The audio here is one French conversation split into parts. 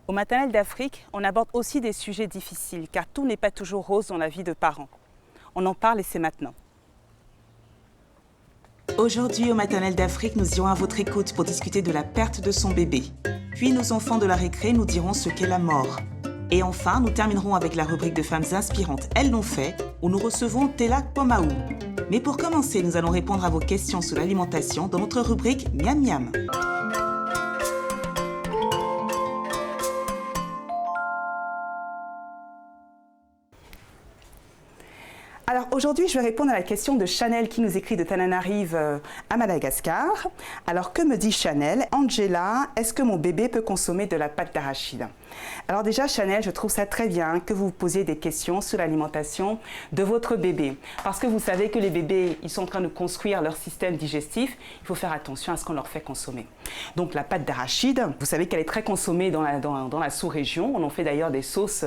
Au Maternelle d'Afrique, on aborde aussi des sujets difficiles, car tout n'est pas toujours rose dans la vie de parents. On en parle et c'est maintenant. Aujourd'hui, au Maternelle d'Afrique, nous irons à votre écoute pour discuter de la perte de son bébé. Puis nos enfants de la récré nous diront ce qu'est la mort. Et enfin, nous terminerons avec la rubrique de femmes inspirantes Elles l'ont fait, où nous recevons Tella Pomaou. Mais pour commencer, nous allons répondre à vos questions sur l'alimentation dans notre rubrique Miam Miam. Alors aujourd'hui, je vais répondre à la question de Chanel qui nous écrit de Tananarive à Madagascar. Alors que me dit Chanel? Angela, est-ce que mon bébé peut consommer de la pâte d'arachide? Alors déjà Chanel, je trouve ça très bien que vous posiez des questions sur l'alimentation de votre bébé. Parce que vous savez que les bébés, ils sont en train de construire leur système digestif. Il faut faire attention à ce qu'on leur fait consommer. Donc la pâte d'arachide, vous savez qu'elle est très consommée dans la sous-région. On en fait d'ailleurs des sauces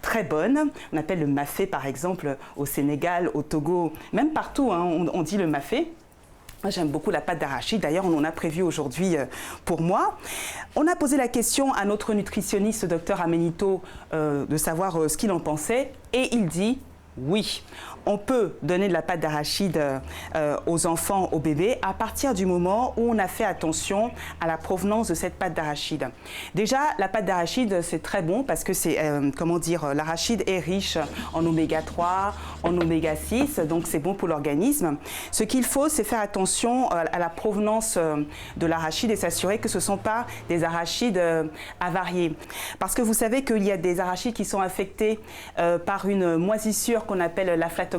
très bonnes. On appelle le mafé par exemple au Sénégal, au Togo, même partout, hein, on dit le mafé. J'aime beaucoup la pâte d'arachide, d'ailleurs on en a prévu aujourd'hui pour moi. On a posé la question à notre nutritionniste, docteur Amenito, de savoir ce qu'il en pensait et il dit oui. On peut donner de la pâte d'arachide aux enfants, aux bébés, à partir du moment où on a fait attention à la provenance de cette pâte d'arachide. Déjà, la pâte d'arachide, c'est très bon parce que c'est, l'arachide est riche en oméga 3, en oméga 6, donc c'est bon pour l'organisme. Ce qu'il faut, c'est faire attention à la provenance de l'arachide et s'assurer que ce ne sont pas des arachides avariés. Parce que vous savez qu'il y a des arachides qui sont affectés par une moisissure qu'on appelle l'aflatoxine.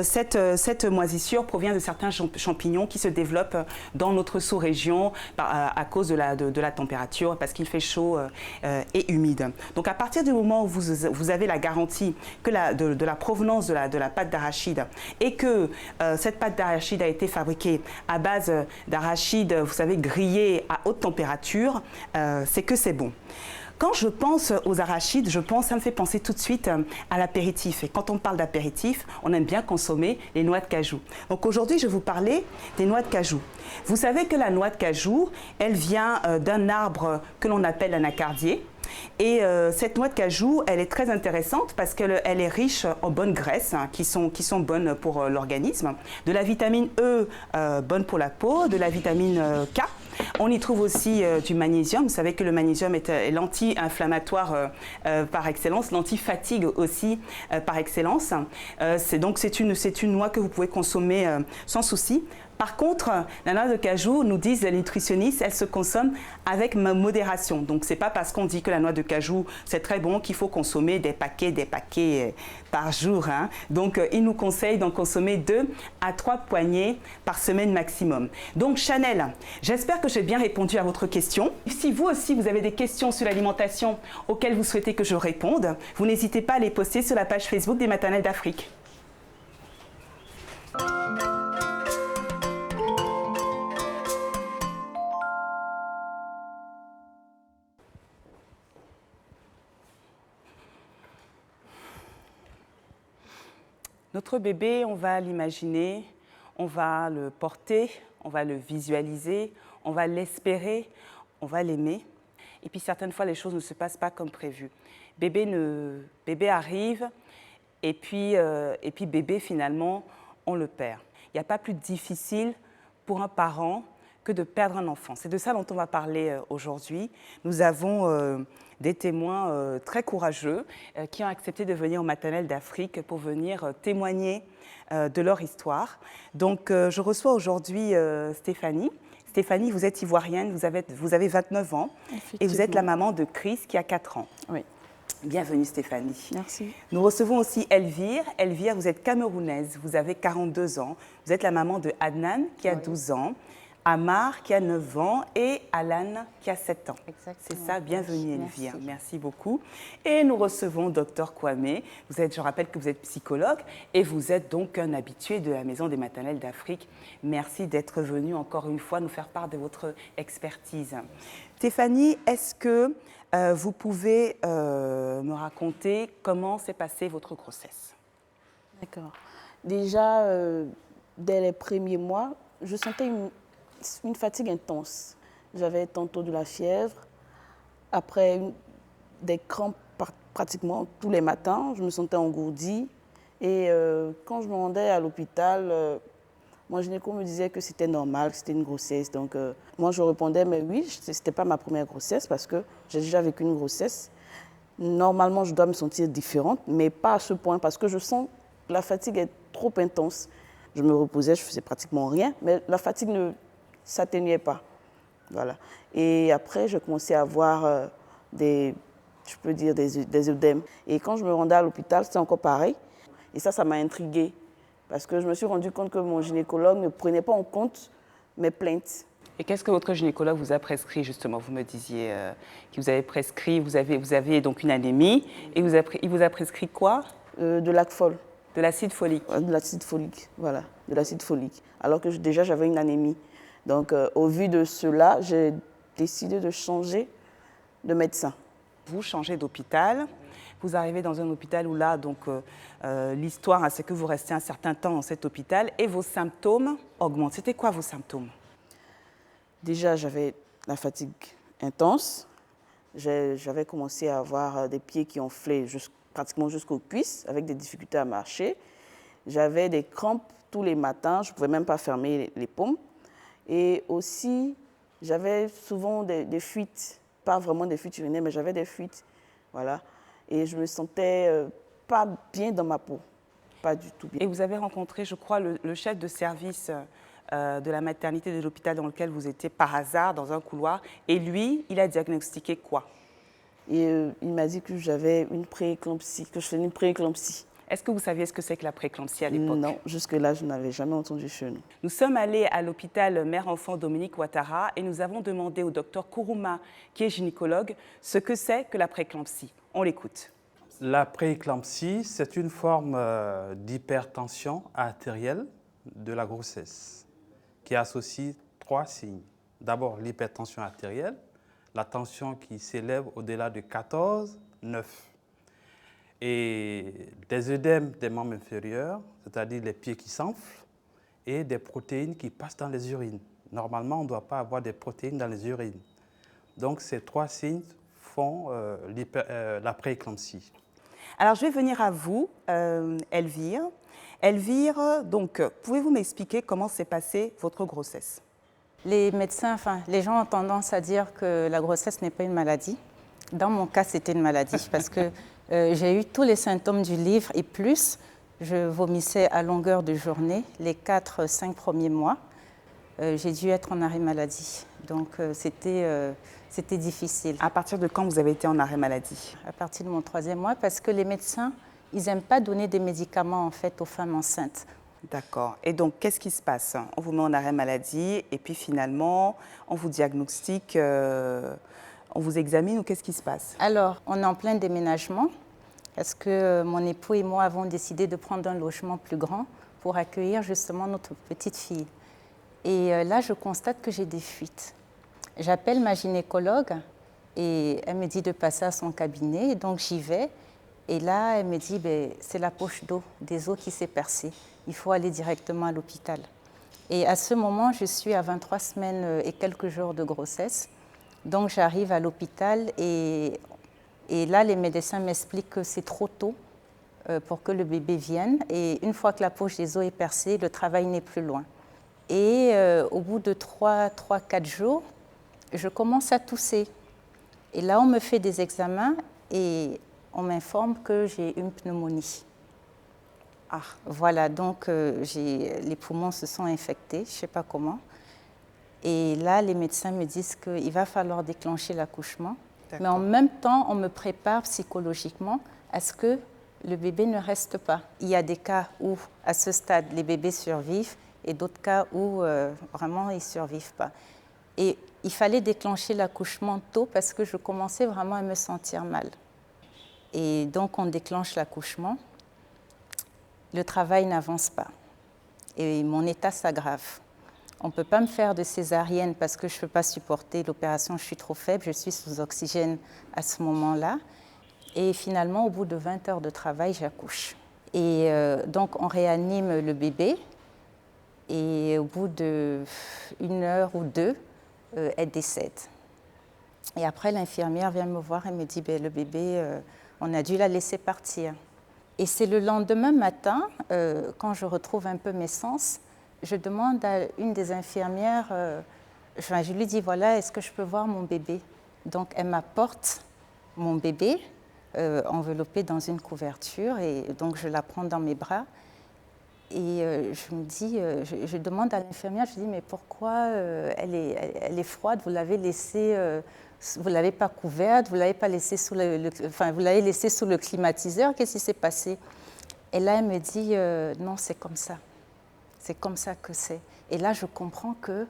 Cette moisissure provient de certains champignons qui se développent dans notre sous-région à cause de la température, parce qu'il fait chaud et humide. Donc à partir du moment où vous avez la garantie que de la provenance de la pâte d'arachide et que cette pâte d'arachide a été fabriquée à base d'arachide, vous savez, grillé à haute température, c'est que c'est bon. Quand je pense aux arachides, ça me fait penser tout de suite à l'apéritif. Et quand on parle d'apéritif, on aime bien consommer les noix de cajou. Donc aujourd'hui, je vais vous parler des noix de cajou. Vous savez que la noix de cajou, elle vient d'un arbre que l'on appelle l'anacardier. Et cette noix de cajou, elle est très intéressante parce qu'elle est riche en bonnes graisses qui sont bonnes pour l'organisme. De la vitamine E, bonne pour la peau, de la vitamine K. On y trouve aussi du magnésium. Vous savez que le magnésium est l'anti-inflammatoire par excellence, l'anti-fatigue aussi par excellence. C'est une noix que vous pouvez consommer sans souci. Par contre, la noix de cajou, nous disent les nutritionnistes, elle se consomme avec modération. Donc, ce n'est pas parce qu'on dit que la noix de cajou, c'est très bon qu'il faut consommer des paquets par jour. Hein. Donc, ils nous conseillent d'en consommer 2 à 3 poignées par semaine maximum. Donc, Chanel, j'espère que j'ai bien répondu à votre question. Si vous aussi, vous avez des questions sur l'alimentation auxquelles vous souhaitez que je réponde, vous n'hésitez pas à les poster sur la page Facebook des Maternelles d'Afrique. Notre bébé, on va l'imaginer, on va le porter, on va le visualiser, on va l'espérer, on va l'aimer. Et puis certaines fois, les choses ne se passent pas comme prévu. Bébé arrive et puis bébé, finalement, on le perd. Il n'y a pas plus difficile pour un parent que de perdre un enfant. C'est de ça dont on va parler aujourd'hui. Nous avons des témoins très courageux qui ont accepté de venir au Maternelle d'Afrique pour venir témoigner de leur histoire. Donc, je reçois aujourd'hui Stéphanie. Stéphanie, vous êtes ivoirienne, vous avez 29 ans et vous êtes la maman de Chris qui a 4 ans. Oui. Bienvenue Stéphanie. Merci. Nous recevons aussi Elvire. Elvire, vous êtes camerounaise, vous avez 42 ans. Vous êtes la maman de Adnan qui a 12 ans. Amar qui a 9 ans et Alan qui a 7 ans. Exactement. C'est ça, bienvenue Elvire, Merci. merci beaucoup. Et nous recevons Dr Kwame, je rappelle que vous êtes psychologue et vous êtes donc un habitué de la Maison des Maternelles d'Afrique. Merci d'être venu encore une fois nous faire part de votre expertise. Stéphanie, est-ce que vous pouvez me raconter comment s'est passée votre grossesse? D'accord. Déjà, dès les premiers mois, je sentais une fatigue intense. J'avais tantôt de la fièvre, Après des crampes pratiquement tous les matins, je me sentais engourdie. Et quand je me rendais à l'hôpital, mon gynéco me disait que c'était normal, que c'était une grossesse. Donc moi, je répondais, mais oui, ce n'était pas ma première grossesse parce que j'ai déjà vécu une grossesse. Normalement, je dois me sentir différente, mais pas à ce point parce que je sens que la fatigue est trop intense. Je me reposais, je faisais pratiquement rien, mais la fatigue ne s'atténuait pas. Voilà. Et après, j'ai commencé à avoir des œdèmes. Et quand je me rendais à l'hôpital, c'était encore pareil. Et ça m'a intriguée parce que je me suis rendu compte que mon gynécologue ne prenait pas en compte mes plaintes. Et qu'est-ce que votre gynécologue vous a prescrit justement? Vous me disiez qu'il vous avait prescrit, vous avez donc une anémie, et il vous a prescrit quoi? De l'Alfol. De l'acide folique. De l'acide folique, voilà, de l'acide folique. Alors que déjà j'avais une anémie. Donc au vu de cela, j'ai décidé de changer de médecin. Vous changez d'hôpital, vous arrivez dans un hôpital où là, donc l'histoire, hein, c'est que vous restez un certain temps dans cet hôpital et vos symptômes augmentent. C'était quoi vos symptômes? Déjà, j'avais la fatigue intense. J'avais commencé à avoir des pieds qui enflaient pratiquement jusqu'aux cuisses, avec des difficultés à marcher. J'avais des crampes tous les matins, je ne pouvais même pas fermer les paumes. Et aussi, j'avais souvent des fuites, pas vraiment des fuites urinaires, mais j'avais des fuites. Voilà. Et je me sentais pas bien dans ma peau, pas du tout bien. Et vous avez rencontré, je crois, le chef de service de la maternité de l'hôpital dans lequel vous étiez par hasard dans un couloir. Et lui, il a diagnostiqué quoi? Et il m'a dit que j'avais une prééclampsie, que je faisais une prééclampsie. Est-ce que vous saviez ce que c'est que la prééclampsie à l'époque? Non, jusque-là, je n'avais jamais entendu chez nous. Nous sommes allés à l'hôpital Mère-Enfant Dominique Ouattara et nous avons demandé au docteur Kourouma, qui est gynécologue, ce que c'est que la prééclampsie. On l'écoute. La prééclampsie, c'est une forme d'hypertension artérielle de la grossesse qui associe 3 signes. D'abord, l'hypertension artérielle, la tension qui s'élève au-delà de 14,9. Et des œdèmes des membres inférieurs, c'est-à-dire les pieds qui s'enflent, et des protéines qui passent dans les urines. Normalement, on ne doit pas avoir des protéines dans les urines. Donc, ces 3 signes font la prééclampsie. Alors, je vais venir à vous, Elvire. Elvire, donc, pouvez-vous m'expliquer comment s'est passée votre grossesse? Les médecins, les gens ont tendance à dire que la grossesse n'est pas une maladie. Dans mon cas, c'était une maladie parce que j'ai eu tous les symptômes du livre et plus. Je vomissais à longueur de journée les 4-5 premiers mois. J'ai dû être en arrêt maladie. Donc, c'était difficile. À partir de quand vous avez été en arrêt maladie? À partir de mon 3e mois, parce que les médecins, ils n'aiment pas donner des médicaments en fait aux femmes enceintes. D'accord. Et donc, qu'est-ce qui se passe? On vous met en arrêt maladie et puis finalement, on vous diagnostique, on vous examine ou qu'est-ce qui se passe? Alors, on est en plein déménagement parce que mon époux et moi avons décidé de prendre un logement plus grand pour accueillir justement notre petite fille. Et là, je constate que j'ai des fuites. J'appelle ma gynécologue et elle me dit de passer à son cabinet. Donc, j'y vais. Et là, elle me dit, c'est la poche d'eau, des os qui s'est percée. Il faut aller directement à l'hôpital. Et à ce moment, je suis à 23 semaines et quelques jours de grossesse. Donc, j'arrive à l'hôpital et là, les médecins m'expliquent que c'est trop tôt pour que le bébé vienne. Et une fois que la poche des os est percée, le travail n'est plus loin. Et au bout de 3-4 jours, je commence à tousser. Et là, on me fait des examens et on m'informe que j'ai une pneumonie. Ah, voilà, donc les poumons se sont infectés, je ne sais pas comment. Et là, les médecins me disent qu'il va falloir déclencher l'accouchement. Mais en même temps, on me prépare psychologiquement à ce que le bébé ne reste pas. Il y a des cas où, à ce stade, les bébés survivent et d'autres cas où vraiment ils ne survivent pas. Et il fallait déclencher l'accouchement tôt parce que je commençais vraiment à me sentir mal. Et donc, on déclenche l'accouchement. Le travail n'avance pas. Et mon état s'aggrave. On ne peut pas me faire de césarienne parce que je ne peux pas supporter l'opération, je suis trop faible, je suis sous oxygène à ce moment-là. Et finalement, au bout de 20 heures de travail, j'accouche. Et donc, on réanime le bébé. Et au bout d'1 heure ou 2, elle décède. Et après, l'infirmière vient me voir et me dit, ben, le bébé, on a dû la laisser partir. Et c'est le lendemain matin, quand je retrouve un peu mes sens, je demande à une des infirmières, je lui dis, voilà, est-ce que je peux voir mon bébé? Donc, elle m'apporte mon bébé, enveloppé dans une couverture, et donc je la prends dans mes bras. Et je me dis, je demande à l'infirmière, je dis, mais pourquoi elle est froide? Vous l'avez laissée, vous l'avez pas couverte, vous l'avez pas laissée sous vous l'avez laissée sous le climatiseur. Qu'est-ce qui s'est passé? Et là, elle me dit, non, c'est comme ça. C'est comme ça que c'est. Et là, je comprends que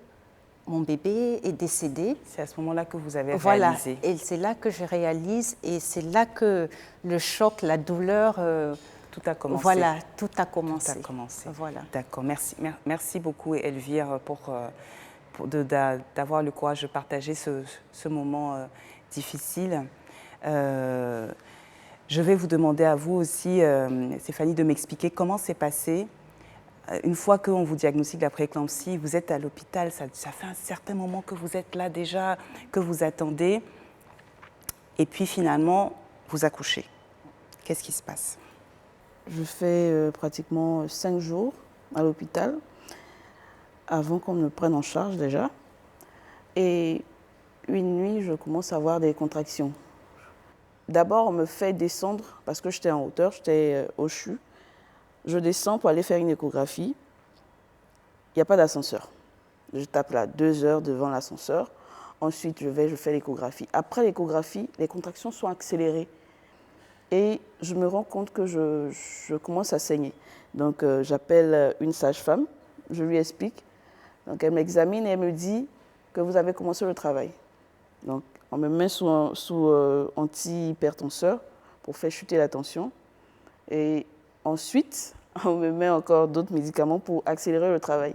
mon bébé est décédé. C'est à ce moment-là que vous avez Voilà. réalisé. Et c'est là que je réalise, et c'est là que le choc, la douleur. Tout a commencé. Voilà, tout a commencé. Tout a commencé. Voilà. D'accord, merci beaucoup Elvire d'avoir le courage de partager ce moment difficile. Je vais vous demander à vous aussi, Stéphanie, de m'expliquer comment c'est passé. Une fois qu'on vous diagnostique la prééclampsie, vous êtes à l'hôpital, ça fait un certain moment que vous êtes là déjà, que vous attendez, et puis finalement, vous accouchez. Qu'est-ce qui se passe? Je fais pratiquement 5 jours à l'hôpital avant qu'on me prenne en charge déjà. Et une nuit, je commence à avoir des contractions. D'abord, on me fait descendre parce que j'étais en hauteur, j'étais au CHU. Je descends pour aller faire une échographie. Il n'y a pas d'ascenseur. Je tape là 2 heures devant l'ascenseur. Ensuite, je fais l'échographie. Après l'échographie, les contractions sont accélérées. Et je me rends compte que je commence à saigner. Donc, j'appelle une sage-femme, je lui explique. Donc, elle m'examine et elle me dit que vous avez commencé le travail. Donc, on me met sous antihypertenseur pour faire chuter la tension. Et ensuite, on me met encore d'autres médicaments pour accélérer le travail.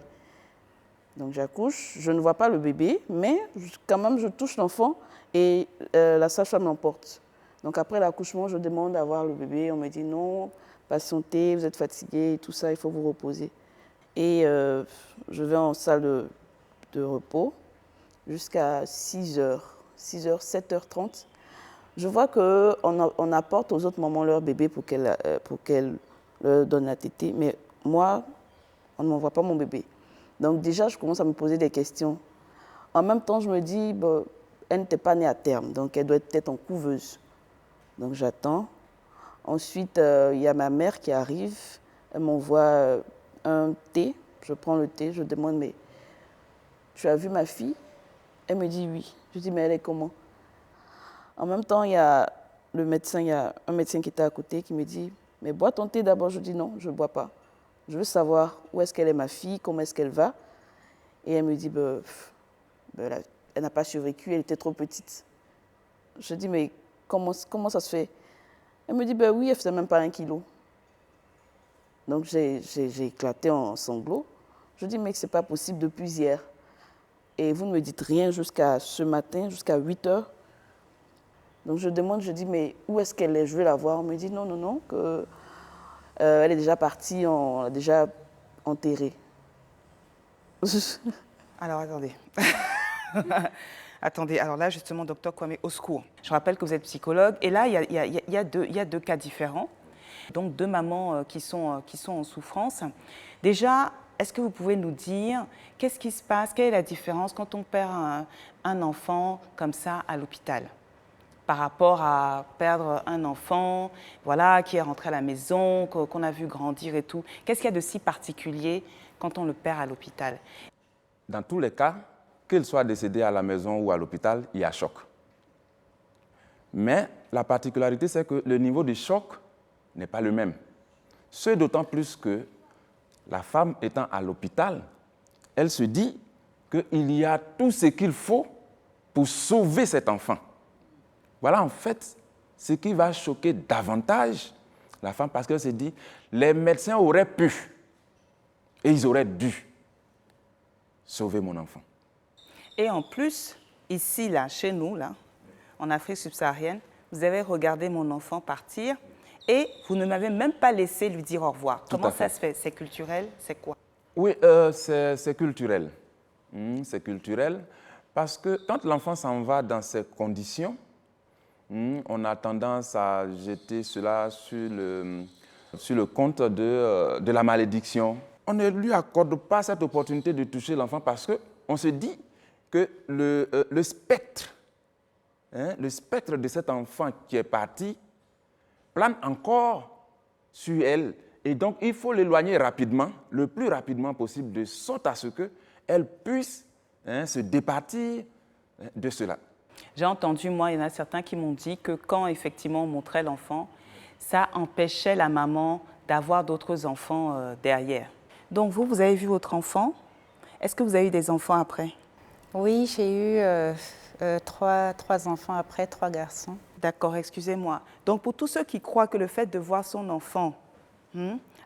Donc, j'accouche, je ne vois pas le bébé, mais quand même, je touche l'enfant et la sage-femme l'emporte. Donc après l'accouchement, je demande à voir le bébé. On me dit non, patientez, vous êtes fatigué, tout ça, il faut vous reposer. Et je vais en salle de repos jusqu'à 6h, 7h30. Je vois qu'on apporte aux autres mamans leur bébé pour qu'elles leur donnent la tétée. Mais moi, on ne m'envoie pas mon bébé. Donc déjà, je commence à me poser des questions. En même temps, je me dis, bon, elle n'était pas née à terme, donc elle doit être peut-être en couveuse. Donc j'attends. Ensuite, il y a ma mère qui arrive. Elle m'envoie un thé. Je prends le thé. Je demande, mais tu as vu ma fille? Elle me dit oui. Je dis, mais elle est comment? En même temps, il y a un médecin qui était à côté qui me dit, mais bois ton thé d'abord. Je dis non, je ne bois pas. Je veux savoir où est-ce qu'elle est ma fille, comment est-ce qu'elle va. Et elle me dit, elle n'a pas survécu, elle était trop petite. Je dis, mais comment ça se fait? Elle me dit, oui, elle ne faisait même pas 1 kilo. Donc j'ai éclaté en sanglots. Je dis, mais ce n'est pas possible depuis hier. Et vous ne me dites rien jusqu'à ce matin, jusqu'à 8 heures. Donc je demande, je dis, mais où est-ce qu'elle est? Je vais la voir. On me dit, non, elle est déjà partie, on l'a déjà enterrée. Alors, attendez. Attendez, alors là, justement, docteur Kwame, au secours. Je rappelle que vous êtes psychologue. Et là, il y a deux cas différents. Donc, 2 mamans qui sont en souffrance. Déjà, est-ce que vous pouvez nous dire qu'est-ce qui se passe? Quelle est la différence quand on perd un enfant comme ça à l'hôpital par rapport à perdre un enfant, voilà, qui est rentré à la maison, qu'on a vu grandir et tout? Qu'est-ce qu'il y a de si particulier quand on le perd à l'hôpital? Dans tous les cas, qu'il soit décédé à la maison ou à l'hôpital, il y a choc. Mais la particularité, c'est que le niveau de choc n'est pas le même. Ce d'autant plus que la femme étant à l'hôpital, elle se dit qu'il y a tout ce qu'il faut pour sauver cet enfant. Voilà en fait ce qui va choquer davantage la femme parce qu'elle se dit les médecins auraient pu et ils auraient dû sauver mon enfant. Et en plus, ici, là, chez nous, là, en Afrique subsaharienne, vous avez regardé mon enfant partir et vous ne m'avez même pas laissé lui dire au revoir. Comment ça se fait? C'est culturel? C'est quoi? Oui, c'est culturel. C'est culturel. Parce que quand l'enfant s'en va dans ces conditions, on a tendance à jeter cela sur le compte de la malédiction. On ne lui accorde pas cette opportunité de toucher l'enfant parce qu'on se dit que le spectre de cet enfant qui est parti plane encore sur elle. Et donc, il faut l'éloigner rapidement, le plus rapidement possible, de sorte à ce qu'elle puisse se départir de cela. J'ai entendu, moi, il y en a certains qui m'ont dit que quand effectivement on montrait l'enfant, ça empêchait la maman d'avoir d'autres enfants derrière. Donc vous avez vu votre enfant. Est-ce que vous avez eu des enfants après? Oui, j'ai eu trois enfants après, 3 garçons. D'accord, excusez-moi. Donc pour tous ceux qui croient que le fait de voir son enfant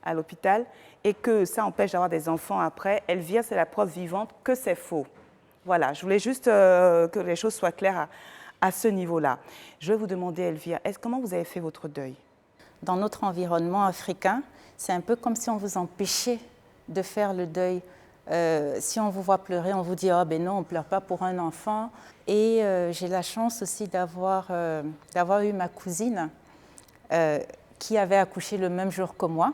à l'hôpital et que ça empêche d'avoir des enfants après, Elvire, c'est la preuve vivante que c'est faux. Voilà, je voulais juste que les choses soient claires à ce niveau-là. Je vais vous demander, Elvire, comment vous avez fait votre deuil? Dans notre environnement africain, c'est un peu comme si on vous empêchait de faire le deuil. Si on vous voit pleurer, on vous dit « Ah ben non, on ne pleure pas pour un enfant ». Et j'ai la chance aussi d'avoir eu ma cousine qui avait accouché le même jour que moi.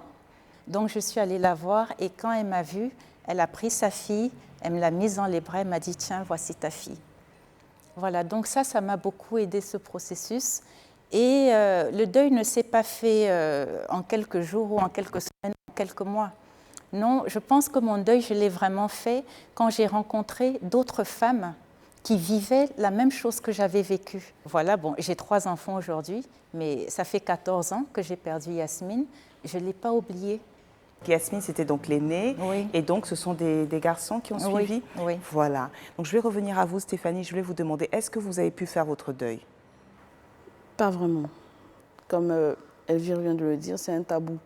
Donc je suis allée la voir et quand elle m'a vue, elle a pris sa fille, elle me l'a mise dans les bras, elle m'a dit « Tiens, voici ta fille ». Voilà, donc ça m'a beaucoup aidé ce processus. Et le deuil ne s'est pas fait en quelques jours ou en quelques semaines, en quelques mois. Non, je pense que mon deuil, je l'ai vraiment fait quand j'ai rencontré d'autres femmes qui vivaient la même chose que j'avais vécue. Voilà, bon, j'ai 3 enfants aujourd'hui, mais ça fait 14 ans que j'ai perdu Yasmine. Je ne l'ai pas oubliée. Yasmine, c'était donc l'aînée, oui. Et donc ce sont des garçons qui ont suivi. Oui. Voilà. Donc je vais revenir à vous, Stéphanie. Je voulais vous demander, est-ce que vous avez pu faire votre deuil? Pas vraiment. Comme Elvire vient de le dire, c'est un tabou.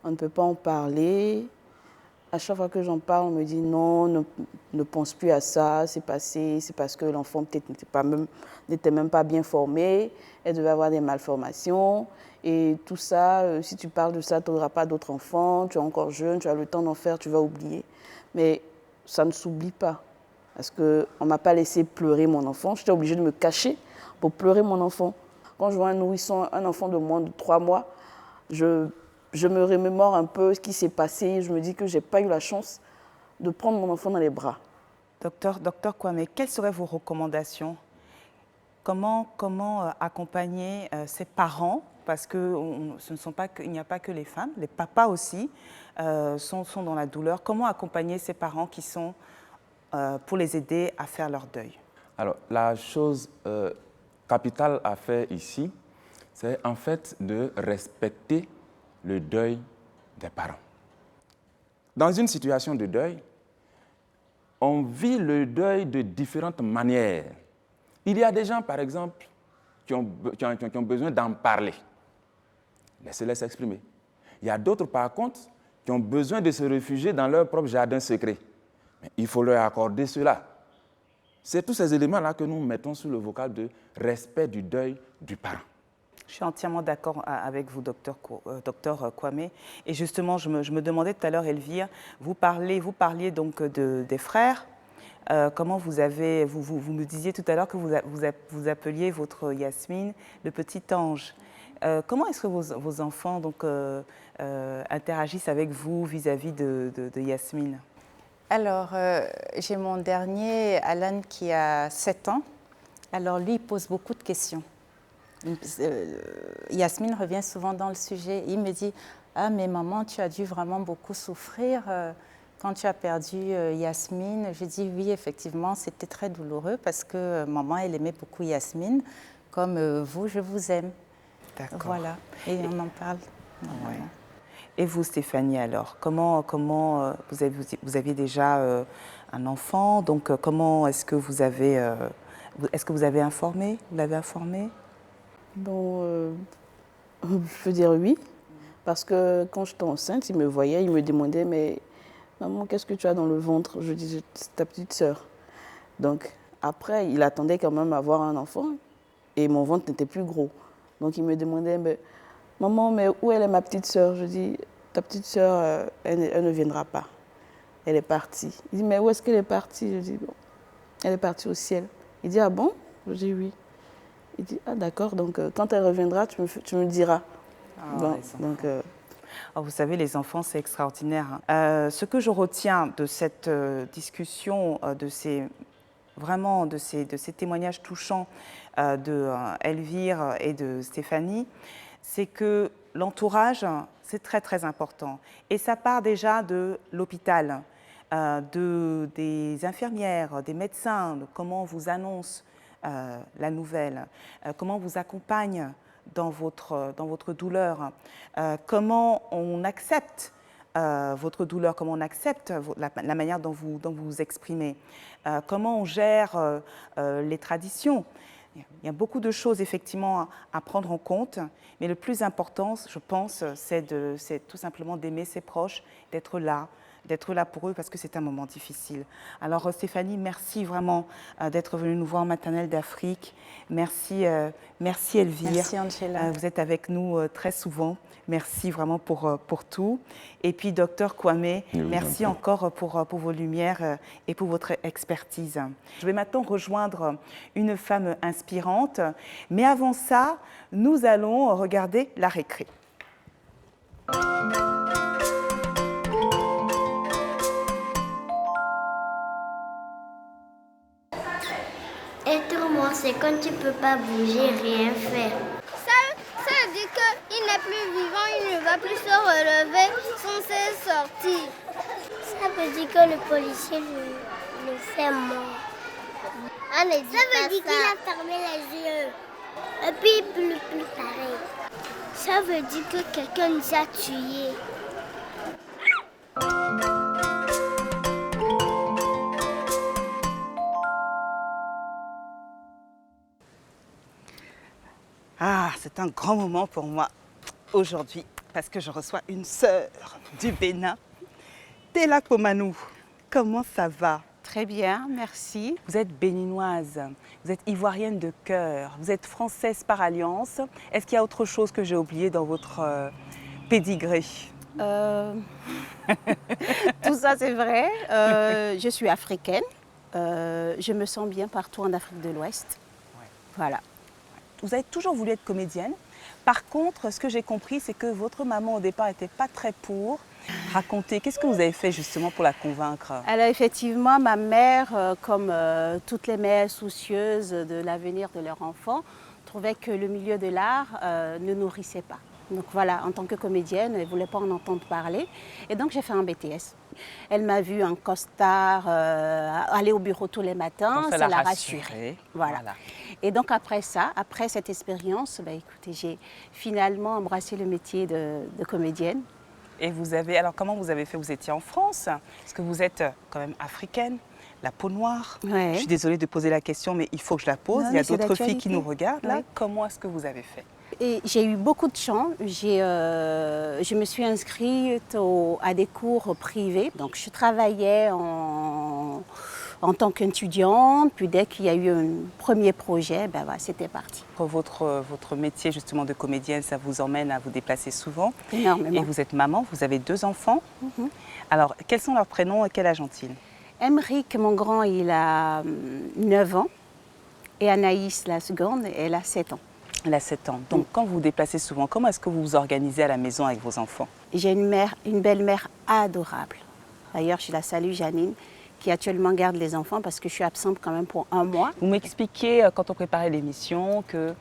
On ne peut pas en parler. À chaque fois que j'en parle, on me dit non, ne pense plus à ça, c'est passé, c'est parce que l'enfant peut-être n'était même pas bien formé, elle devait avoir des malformations. Et tout ça, si tu parles de ça, tu n'auras pas d'autres enfants, tu es encore jeune, tu as le temps d'en faire, tu vas oublier. Mais ça ne s'oublie pas. Parce qu'on ne m'a pas laissé pleurer mon enfant. J'étais obligée de me cacher pour pleurer mon enfant. Quand je vois un nourrisson, un enfant de moins de 3 mois, je me remémore un peu ce qui s'est passé. Je me dis que je n'ai pas eu la chance de prendre mon enfant dans les bras. Docteur Kwame, quelles seraient vos recommandations? Comment accompagner ces parents? Parce qu'il n'y a pas que les femmes, les papas aussi sont dans la douleur. Comment accompagner ces parents qui sont pour les aider à faire leur deuil? Alors, la chose capitale à faire ici, c'est en fait de respecter le deuil des parents. Dans une situation de deuil, on vit le deuil de différentes manières. Il y a des gens, par exemple, qui ont besoin d'en parler. Laissez-les s'exprimer. Il y a d'autres, par contre, qui ont besoin de se réfugier dans leur propre jardin secret. Mais il faut leur accorder cela. C'est tous ces éléments-là que nous mettons sous le vocal de respect du deuil du parent. Je suis entièrement d'accord avec vous, docteur Kwame. Et justement, je me demandais tout à l'heure, Elvire, vous parliez donc des frères. Comment vous me disiez tout à l'heure que vous appeliez votre Yasmine le petit ange. Comment est-ce que vos enfants donc, interagissent avec vous vis-à-vis de Yasmine? Alors, j'ai mon dernier, Alan, qui a 7 ans. Alors, lui, il pose beaucoup de questions. Yasmine revient souvent dans le sujet. Il me dit « Ah, mais maman, tu as dû vraiment beaucoup souffrir quand tu as perdu Yasmine. » Je dis « Oui, effectivement, c'était très douloureux parce que maman, elle aimait beaucoup Yasmine. Comme vous, je vous aime. » D'accord. Voilà, et on en parle. Ouais. Et vous, Stéphanie, alors, comment vous aviez déjà un enfant, donc comment est-ce que vous avez informé? Vous l'avez informé? Bon, je veux dire oui, parce que quand j'étais enceinte, il me voyait, il me demandait, mais maman, qu'est-ce que tu as dans le ventre? Je disais, c'est ta petite sœur. Donc après, il attendait quand même avoir un enfant et mon ventre n'était plus gros. Donc il me demandait, mais, maman, mais où est ma petite sœur? Je dis, ta petite sœur, elle ne viendra pas. Elle est partie. Il dit, mais où est-ce qu'elle est partie? Je dis, bon, Elle est partie au ciel. Il dit, ah bon? Je dis oui. Il dit, ah d'accord, donc quand elle reviendra, tu me diras. Bon, donc, oh, vous savez, les enfants, c'est extraordinaire. Ce que je retiens de cette discussion, vraiment de ces témoignages touchants de Elvire et de Stéphanie, c'est que l'entourage, c'est très très important. Et ça part déjà de l'hôpital, des infirmières, des médecins, de comment on vous annonce la nouvelle, comment on vous accompagne dans votre douleur, comment on accepte votre douleur, comment on accepte la manière dont vous vous exprimez, comment on gère les traditions. Il y a beaucoup de choses effectivement à prendre en compte, mais le plus important, je pense, c'est tout simplement d'aimer ses proches, d'être là pour eux parce que c'est un moment difficile. Alors Stéphanie, merci vraiment d'être venue nous voir en Maternelle d'Afrique. Merci Elvire. Merci Angela. Vous êtes avec nous très souvent. Merci vraiment pour tout. Et puis docteur Kwame, merci encore pour vos lumières et pour votre expertise. Je vais maintenant rejoindre une femme inspirante, mais avant ça, nous allons regarder la récré. Être mort, c'est quand tu peux pas bouger, rien faire. Ça veut dire qu'il n'est plus vivant, il ne va plus se relever sans se sortir. Ça veut dire que le policier le fait mort. Ça veut dire qu'il a fermé les yeux. Et puis plus pareil. Ça veut dire que quelqu'un nous a tués. Ah, c'est un grand moment pour moi aujourd'hui parce que je reçois une sœur du Bénin, Tella Komanou. Comment ça va? Très bien, merci. Vous êtes béninoise, vous êtes ivoirienne de cœur, vous êtes française par alliance. Est-ce qu'il y a autre chose que j'ai oublié dans votre pédigré? Tout ça, c'est vrai. Je suis africaine. Je me sens bien partout en Afrique de l'Ouest. Ouais. Voilà. Vous avez toujours voulu être comédienne. Par contre, ce que j'ai compris, c'est que votre maman, au départ, n'était pas très pour. Racontez, qu'est-ce que vous avez fait justement pour la convaincre? Alors effectivement, ma mère, comme toutes les mères soucieuses de l'avenir de leur enfant, trouvait que le milieu de l'art ne nourrissait pas. Donc voilà, en tant que comédienne, elle ne voulait pas en entendre parler. Et donc j'ai fait un BTS. Elle m'a vue en costard, aller au bureau tous les matins, ça l'a rassurée. Voilà. Et donc après ça, après cette expérience, écoutez, j'ai finalement embrassé le métier de comédienne. Et vous avez, alors comment vous avez fait? Vous étiez en France, parce que vous êtes quand même africaine, la peau noire. Ouais. Je suis désolée de poser la question, mais il faut que je la pose. Non, il y a c'est d'autres filles qui nous d'actualité. regardent là. Oui. Comment est-ce que vous avez fait? Et j'ai eu beaucoup de chance. Je me suis inscrite à des cours privés. Donc je travaillais en tant qu'étudiante. Puis dès qu'il y a eu un premier projet, c'était parti. Votre métier justement de comédienne, ça vous emmène à vous déplacer souvent. Énormément. Et vous êtes maman, vous avez 2 enfants. Alors, quels sont leurs prénoms et quel âge ont-ils? Emeric, mon grand, il a 9 ans. Et Anaïs, la seconde, elle a 7 ans. Elle a 7 ans. Donc, quand vous vous déplacez souvent, comment est-ce que vous vous organisez à la maison avec vos enfants? J'ai une belle-mère adorable. D'ailleurs, je la salue, Janine, qui actuellement garde les enfants parce que je suis absente quand même pour 1 mois. Vous m'expliquiez, quand on préparait l'émission, que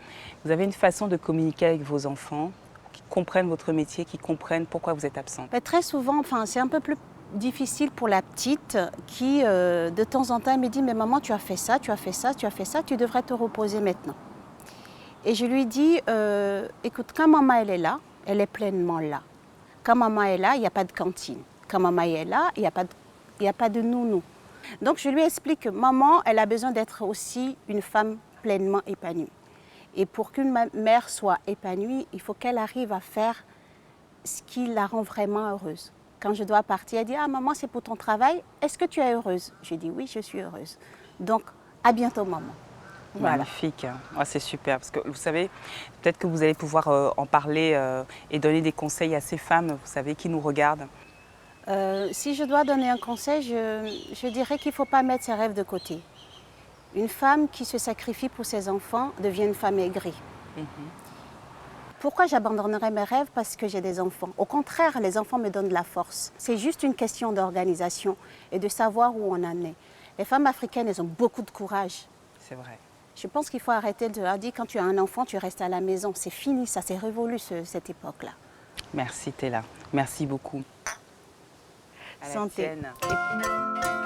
vous avez une façon de communiquer avec vos enfants, qui comprennent votre métier, qui comprennent pourquoi vous êtes absente. Très souvent, c'est un peu plus difficile pour la petite qui, de temps en temps, elle me dit « Mais maman, tu as fait ça, tu as fait ça, tu as fait ça, tu devrais te reposer maintenant. » Et je lui dis « Écoute, quand maman elle est là, elle est pleinement là. Quand maman est là, il n'y a pas de cantine. Quand maman est là, il n'y a pas de nounou. » Donc je lui explique que maman, elle a besoin d'être aussi une femme pleinement épanouie. Et pour qu'une mère soit épanouie, il faut qu'elle arrive à faire ce qui la rend vraiment heureuse. Quand je dois partir, elle dit « Ah maman, c'est pour ton travail, est-ce que tu es heureuse ?» Je dis « Oui, je suis heureuse. » Donc, à bientôt maman. Voilà. Magnifique, c'est super, parce que vous savez, peut-être que vous allez pouvoir en parler et donner des conseils à ces femmes, vous savez, qui nous regardent. Si je dois donner un conseil, je dirais qu'il ne faut pas mettre ses rêves de côté. Une femme qui se sacrifie pour ses enfants devient une femme aigrie. Pourquoi j'abandonnerais mes rêves? Parce que j'ai des enfants. Au contraire, les enfants me donnent de la force. C'est juste une question d'organisation et de savoir où on en est. Les femmes africaines, elles ont beaucoup de courage. C'est vrai. Je pense qu'il faut arrêter de leur dire quand tu as un enfant, tu restes à la maison. C'est fini, ça s'est révolu cette époque-là. Merci Tella. Merci beaucoup. Santé. À la tienne.